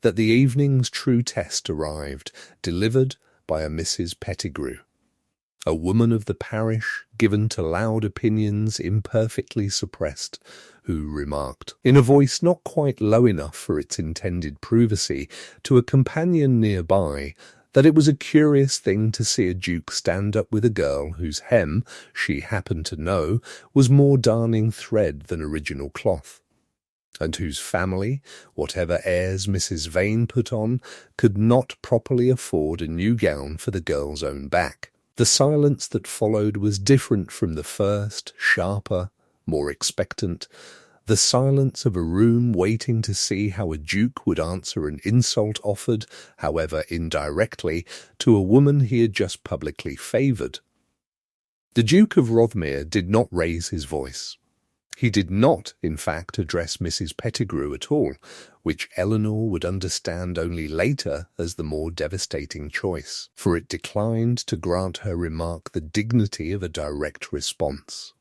that the evening's true test arrived, delivered by a Mrs. Pettigrew, a woman of the parish, given to loud opinions imperfectly suppressed, who remarked, in a voice not quite low enough for its intended privacy, to a companion nearby, that it was a curious thing to see a duke stand up with a girl whose hem, she happened to know, was more darning thread than original cloth, and whose family, whatever airs Mrs. Vane put on, could not properly afford a new gown for the girl's own back. The silence that followed was different from the first, sharper, more expectant, the silence of a room waiting to see how a duke would answer an insult offered, however indirectly, to a woman he had just publicly favoured. The Duke of Rothermere did not raise his voice. He did not, in fact, address Mrs. Pettigrew at all, which Eleanor would understand only later as the more devastating choice, for it declined to grant her remark the dignity of a direct response.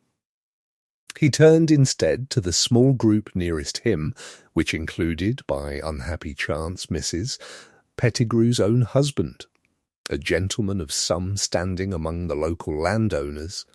He turned instead to the small group nearest him, which included, by unhappy chance, Mrs. Pettigrew's own husband, a gentleman of some standing among the local landowners,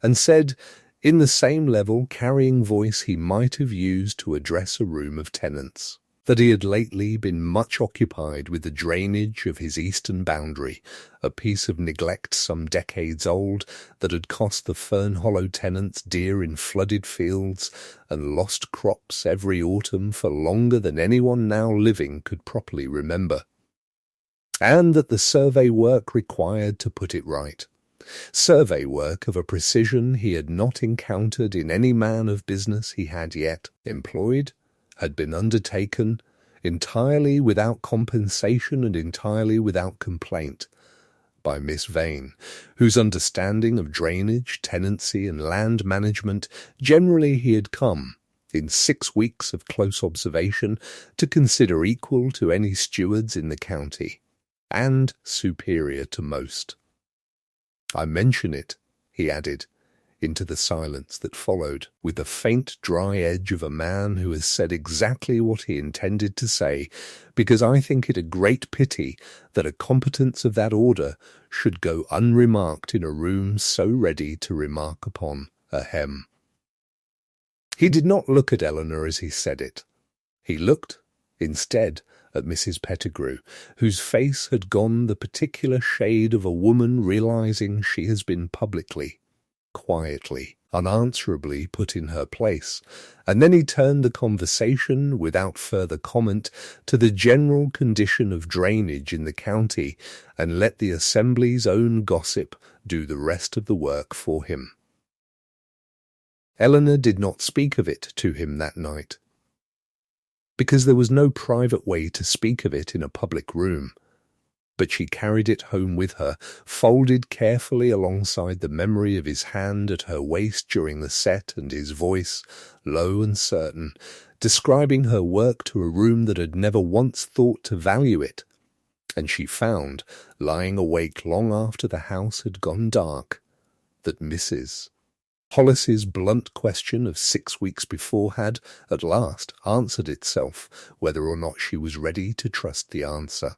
and said, in the same level, carrying voice he might have used to address a room of tenants, that he had lately been much occupied with the drainage of his eastern boundary, a piece of neglect some decades old that had cost the Fern Hollow tenants dear in flooded fields and lost crops every autumn for longer than anyone now living could properly remember, and that the survey work required to put it right. Survey work of a precision he had not encountered in any man of business he had yet employed, had been undertaken, entirely without compensation and entirely without complaint, by Miss Vane, whose understanding of drainage, tenancy, and land management generally he had come, in 6 weeks of close observation, to consider equal to any stewards in the county, and superior to most. I mention it, he added, into the silence that followed, with the faint dry edge of a man who has said exactly what he intended to say, because I think it a great pity that a competence of that order should go unremarked in a room so ready to remark upon a hem. He did not look at Eleanor as he said it. He looked, instead, at Mrs. Pettigrew, whose face had gone the particular shade of a woman realizing she has been publicly, quietly, unanswerably put in her place, and then he turned the conversation, without further comment, to the general condition of drainage in the county, and let the Assembly's own gossip do the rest of the work for him. Eleanor did not speak of it to him that night, because there was no private way to speak of it in a public room, but she carried it home with her, folded carefully alongside the memory of his hand at her waist during the set, and his voice, low and certain, describing her work to a room that had never once thought to value it, and she found, lying awake long after the house had gone dark, that Mrs. Hollis's blunt question of 6 weeks before had, at last, answered itself, whether or not she was ready to trust the answer.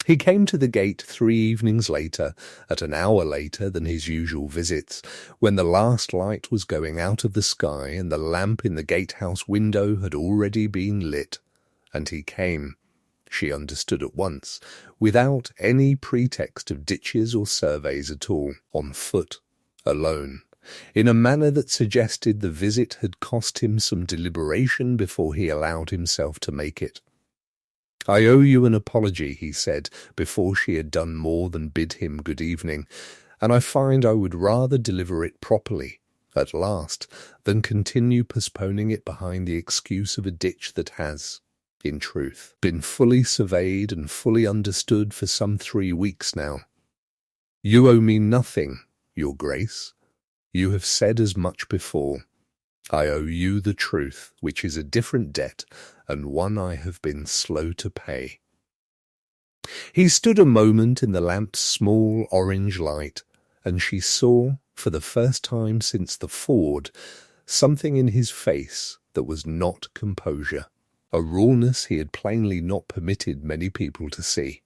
He came to the gate 3 evenings later, at an hour later than his usual visits, when the last light was going out of the sky and the lamp in the gatehouse window had already been lit, and he came, she understood at once, without any pretext of ditches or surveys at all, on foot, alone, in a manner that suggested the visit had cost him some deliberation before he allowed himself to make it. "I owe you an apology," he said, before she had done more than bid him good evening, "and I find I would rather deliver it properly, at last, than continue postponing it behind the excuse of a ditch that has, in truth, been fully surveyed and fully understood for some 3 weeks now. You owe me nothing, Your Grace. You have said as much before. I owe you the truth, which is a different debt, and one I have been slow to pay." He stood a moment in the lamp's small orange light, and she saw, for the first time since the ford, something in his face that was not composure, a rawness he had plainly not permitted many people to see.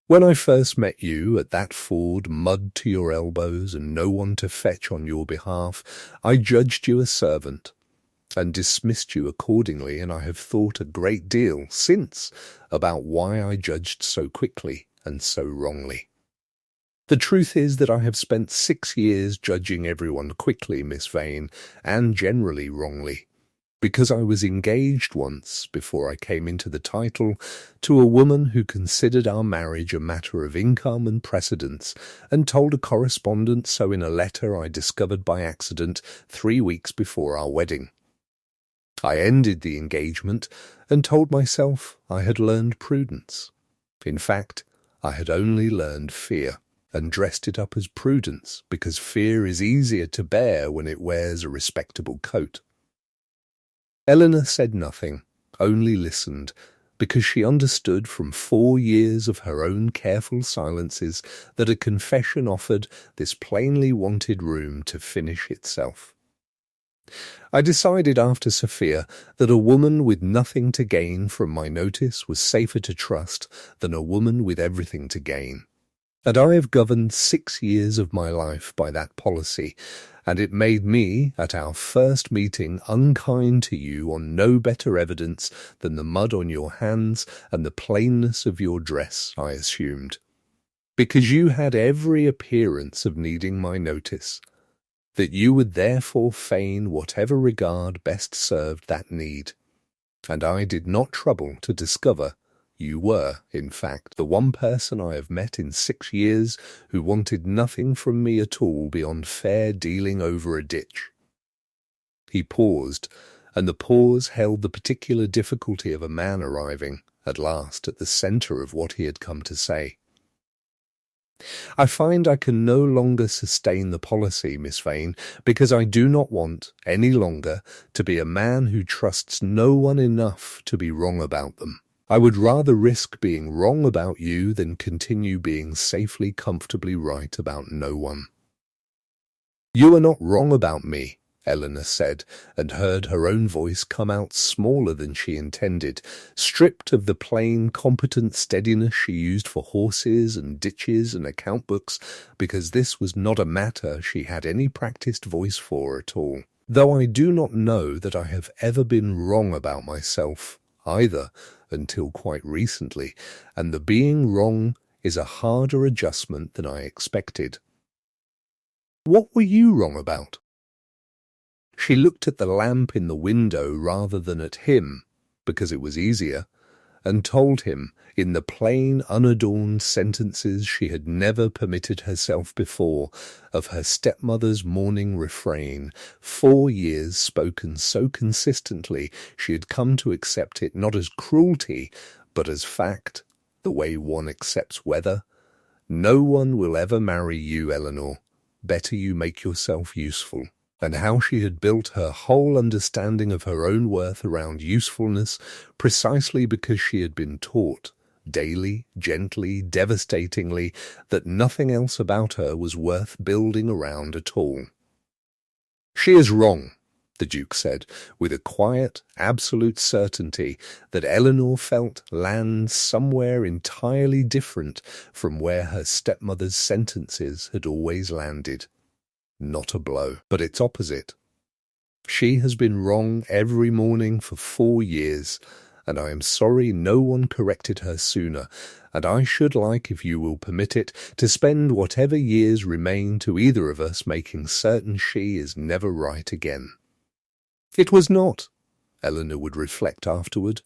"When I first met you at that ford, mud to your elbows and no one to fetch on your behalf, I judged you a servant, and dismissed you accordingly, and I have thought a great deal since about why I judged so quickly and so wrongly. The truth is that I have spent 6 years judging everyone quickly, Miss Vane, and generally wrongly, because I was engaged once, before I came into the title, to a woman who considered our marriage a matter of income and precedence, and told a correspondent so in a letter I discovered by accident 3 weeks before our wedding. I ended the engagement and told myself I had learned prudence. In fact, I had only learned fear, and dressed it up as prudence because fear is easier to bear when it wears a respectable coat. Eleanor said nothing, only listened, because she understood from 4 years of her own careful silences that a confession offered this plainly wanted room to finish itself. I decided after Sophia that a woman with nothing to gain from my notice was safer to trust than a woman with everything to gain. And I have governed 6 years of my life by that policy, and it made me, at our first meeting, unkind to you on no better evidence than the mud on your hands and the plainness of your dress, I assumed. Because you had every appearance of needing my notice, that you would therefore feign whatever regard best served that need. And I did not trouble to discover you were, in fact, the one person I have met in 6 years who wanted nothing from me at all beyond fair dealing over a ditch. He paused, and the pause held the particular difficulty of a man arriving, at last, at the centre of what he had come to say. I find I can no longer sustain the policy, Miss Vane, because I do not want, any longer, to be a man who trusts no one enough to be wrong about them. I would rather risk being wrong about you than continue being safely, comfortably right about no one. You are not wrong about me, Eleanor said, and heard her own voice come out smaller than she intended, stripped of the plain, competent steadiness she used for horses and ditches and account books, because this was not a matter she had any practised voice for at all. Though I do not know that I have ever been wrong about myself, either, until quite recently, and the being wrong is a harder adjustment than I expected. What were you wrong about? She looked at the lamp in the window rather than at him, because it was easier, and told him, in the plain, unadorned sentences she had never permitted herself before, of her stepmother's morning refrain, 4 years spoken so consistently she had come to accept it not as cruelty, but as fact, the way one accepts weather. No one will ever marry you, Eleanor. Better you make yourself useful. And how she had built her whole understanding of her own worth around usefulness precisely because she had been taught, daily, gently, devastatingly, that nothing else about her was worth building around at all. She is wrong, the Duke said, with a quiet, absolute certainty that Eleanor felt lands somewhere entirely different from where her stepmother's sentences had always landed. Not a blow, but its opposite. She has been wrong every morning for 4 years, and I am sorry no one corrected her sooner, and I should like, if you will permit it, to spend whatever years remain to either of us making certain she is never right again. It was not, Eleanor would reflect afterward,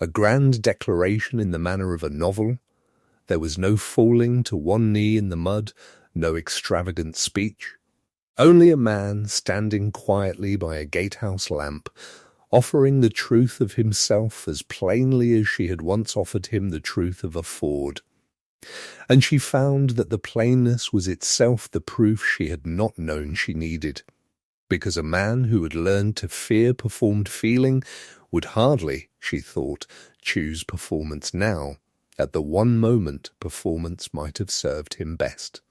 a grand declaration in the manner of a novel. There was no falling to one knee in the mud, no extravagant speech. Only a man standing quietly by a gatehouse lamp, offering the truth of himself as plainly as she had once offered him the truth of a Ford. And she found that the plainness was itself the proof she had not known she needed, because a man who had learned to fear performed feeling would hardly, she thought, choose performance now, at the one moment performance might have served him best.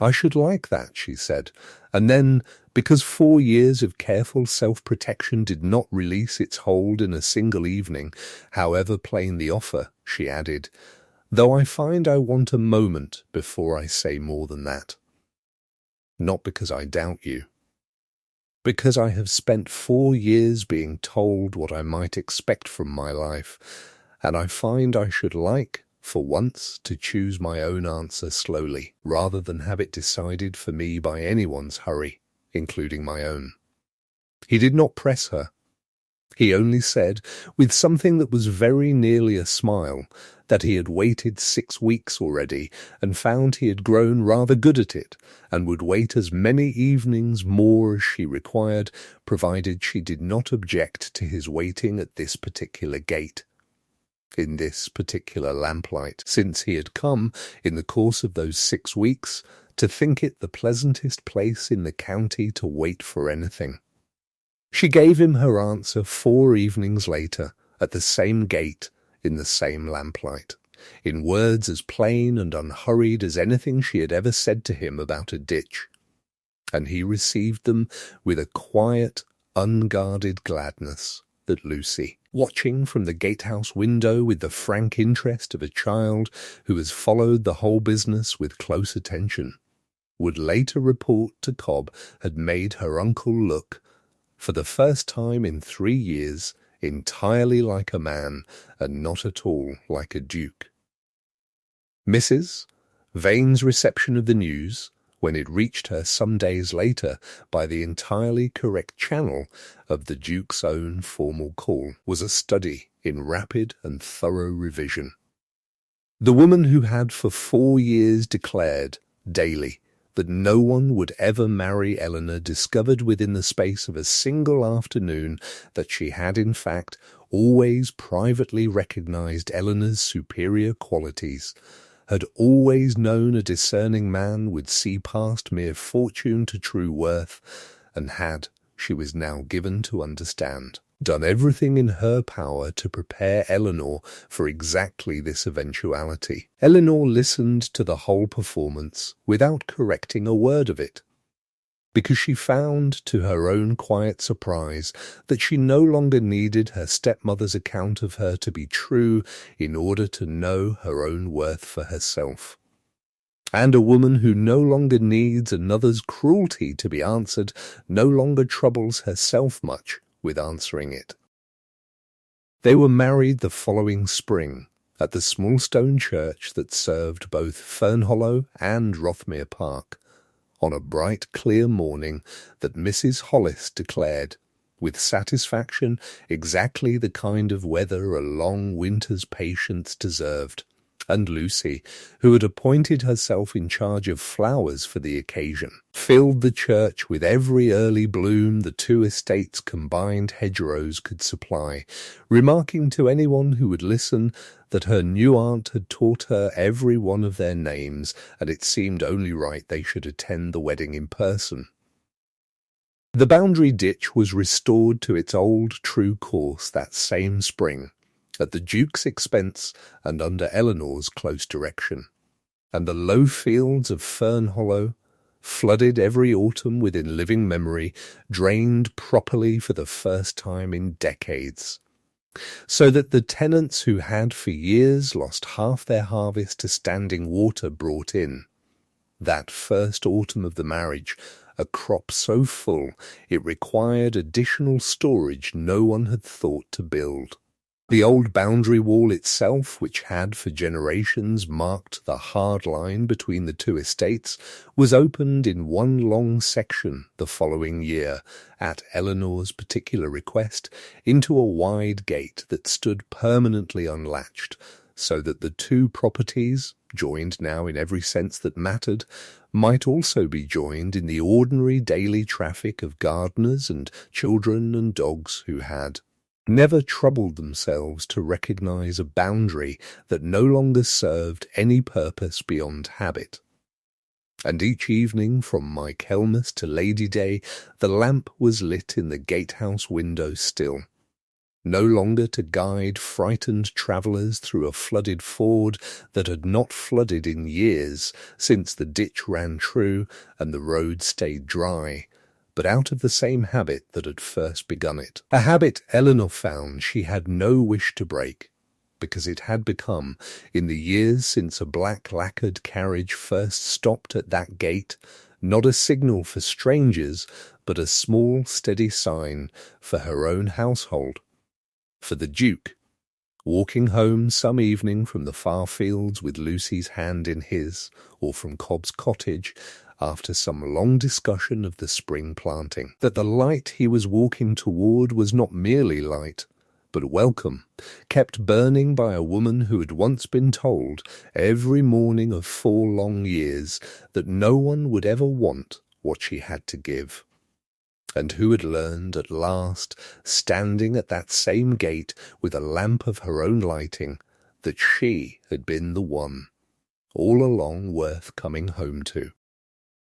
I should like that, she said, and then, because 4 years of careful self-protection did not release its hold in a single evening, however plain the offer, she added, though I find I want a moment before I say more than that. Not because I doubt you. Because I have spent 4 years being told what I might expect from my life, and I find I should like, for once, to choose my own answer slowly, rather than have it decided for me by anyone's hurry, including my own. He did not press her. He only said, with something that was very nearly a smile, that he had waited 6 weeks already and found he had grown rather good at it, and would wait as many evenings more as she required, provided she did not object to his waiting at this particular gate, in this particular lamplight, since he had come, in the course of those 6 weeks, to think it the pleasantest place in the county to wait for anything. She gave him her answer 4 evenings later, at the same gate, in the same lamplight, in words as plain and unhurried as anything she had ever said to him about a ditch. And he received them with a quiet, unguarded gladness that Lucy, watching from the gatehouse window with the frank interest of a child who has followed the whole business with close attention, would later report to Cobb had made her uncle look, for the first time in 3 years, entirely like a man and not at all like a duke. Mrs. Vane's reception of the news, when it reached her some days later by the entirely correct channel of the Duke's own formal call, was a study in rapid and thorough revision. The woman who had for 4 years declared, daily, that no one would ever marry Eleanor discovered within the space of a single afternoon that she had in fact always privately recognized Eleanor's superior qualities, had always known a discerning man would see past mere fortune to true worth, and had, she was now given to understand, done everything in her power to prepare Eleanor for exactly this eventuality. Eleanor listened to the whole performance without correcting a word of it, because she found, to her own quiet surprise, that she no longer needed her stepmother's account of her to be true in order to know her own worth for herself. And a woman who no longer needs another's cruelty to be answered no longer troubles herself much with answering it. They were married the following spring at the small stone church that served both Fernhollow and Rothmere Park, on a bright clear morning that Mrs. Hollis declared, with satisfaction, exactly the kind of weather a long winter's patience deserved, and Lucy, who had appointed herself in charge of flowers for the occasion, filled the church with every early bloom the 2 estates' combined hedgerows could supply, remarking to anyone who would listen that her new aunt had taught her every one of their names, and it seemed only right they should attend the wedding in person. The boundary ditch was restored to its old true course that same spring, at the Duke's expense and under Eleanor's close direction, and the low fields of Fernhollow, flooded every autumn within living memory, drained properly for the first time in decades, so that the tenants who had for years lost half their harvest to standing water brought in, that first autumn of the marriage, a crop so full it required additional storage no one had thought to build. The old boundary wall itself, which had for generations marked the hard line between the 2 estates, was opened in one long section the following year, at Eleanor's particular request, into a wide gate that stood permanently unlatched, so that the 2 properties, joined now in every sense that mattered, might also be joined in the ordinary daily traffic of gardeners and children and dogs who had never troubled themselves to recognize a boundary that no longer served any purpose beyond habit. And each evening, from Michaelmas to Lady Day, the lamp was lit in the gatehouse window still, no longer to guide frightened travellers through a flooded ford that had not flooded in years since the ditch ran true and the road stayed dry, but out of the same habit that had first begun it. A habit Eleanor found she had no wish to break, because it had become, in the years since a black lacquered carriage first stopped at that gate, not a signal for strangers, but a small steady sign for her own household. For the Duke, walking home some evening from the far fields with Lucy's hand in his, or from Cobb's cottage, after some long discussion of the spring planting, that the light he was walking toward was not merely light, but welcome, kept burning by a woman who had once been told, every morning of 4 long years, that no one would ever want what she had to give, and who had learned at last, standing at that same gate with a lamp of her own lighting, that she had been the one, all along worth coming home to.